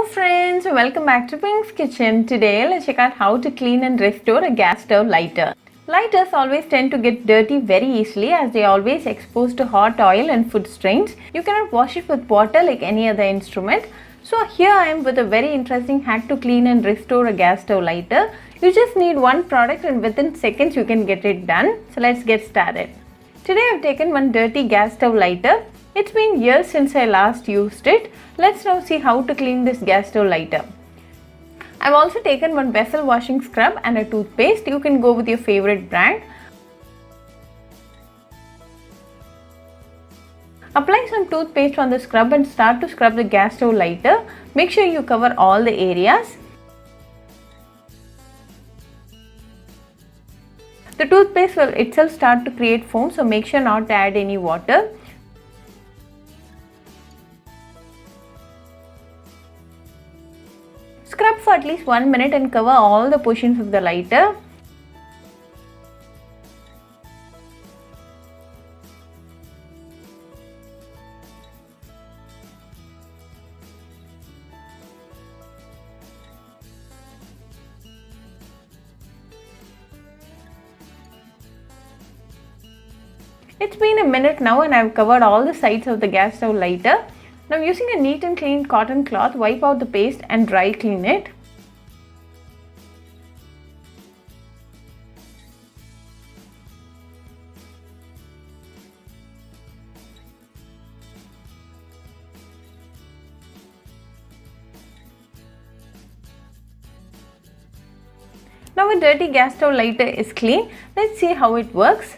Hello friends, welcome back to Pink's Kitchen. Today let's check out how to clean and restore a gas stove lighter. Lighters always tend to get dirty very easily as they are always exposed to hot oil and food stains. You cannot wash it with water like any other instrument. So here I am with a very interesting hack to clean and restore a gas stove lighter. You just need one product and within seconds you can get it done. So let's get started. Today I have taken one dirty gas stove lighter. It's been years since I last used it. Let's now see how to clean this gas stove lighter. I've also taken one vessel washing scrub and a toothpaste. You can go with your favorite brand. Apply some toothpaste on the scrub and start to scrub the gas stove lighter. Make sure you cover all the areas. The toothpaste will itself start to create foam, so make sure not to add any water. Scrub for at least 1 minute and cover all the portions of the lighter. It's been a minute now and I've covered all the sides of the gas stove lighter. Now using a neat and clean cotton cloth, wipe out the paste and dry clean it. Now a dirty gas stove lighter is clean. Let's see how it works.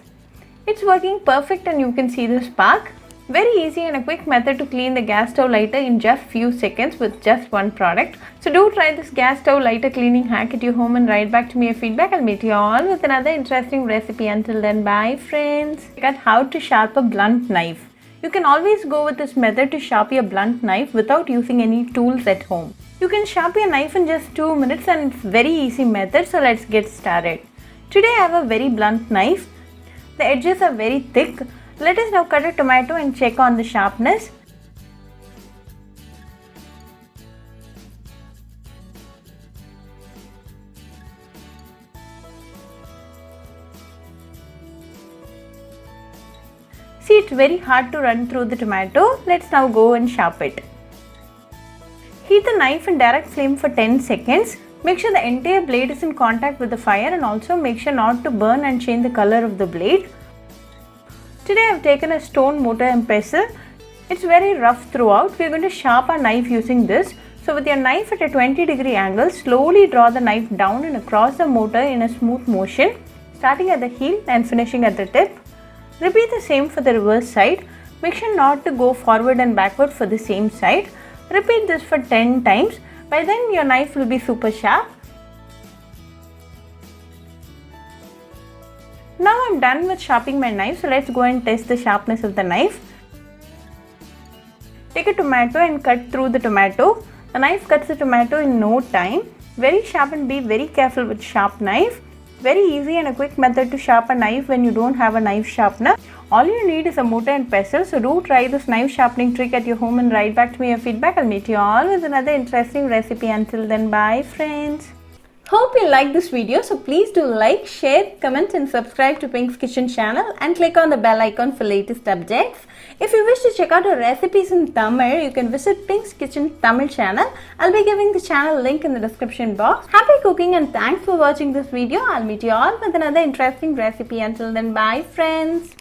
It's working perfect and you can see the spark. Very easy and a quick method to clean the gas stove lighter in just few seconds with just one product. So do try this gas stove lighter cleaning hack at your home and write back to me your feedback. I'll meet you all with another interesting recipe. Until then, bye friends. Check out how to sharpen a blunt knife. You can always go with this method to sharpen a blunt knife without using any tools at home. You can sharpen your knife in just 2 minutes and it's very easy method. So let's get started. Today I have a very blunt knife. The edges are very thick. Let us now cut a tomato and check on the sharpness. See, it's very hard to run through the tomato. Let's now go and sharpen it. Heat the knife in direct flame for 10 seconds. Make sure the entire blade is in contact with the fire and also make sure not to burn and change the color of the blade. Today I have taken a stone mortar and pestle. It's very rough throughout. We are going to sharpen our knife using this. So with your knife at a 20-degree angle, slowly draw the knife down and across the mortar in a smooth motion, starting at the heel and finishing at the tip. Repeat the same for the reverse side. Make sure not to go forward and backward for the same side. Repeat this for 10 times. By then your knife will be super sharp. Now I'm done with sharpening my knife, so let's go and test the sharpness of the knife. Take a tomato and cut through the tomato. The knife cuts the tomato in no time. Very sharp and be very careful with sharp knife. Very easy and a quick method to sharpen a knife when you don't have a knife sharpener. All you need is a mortar and pestle, so do try this knife sharpening trick at your home and write back to me your feedback. I'll meet you all with another interesting recipe. Until then, bye friends. Hope you like this video, so please do like, share, comment and subscribe to Pink's Kitchen channel and click on the bell icon for latest updates. If you wish to check out our recipes in Tamil, you can visit Pink's Kitchen Tamil channel. I'll be giving the channel link in the description box. Happy cooking and thanks for watching this video. I'll meet you all with another interesting recipe. Until then, bye friends.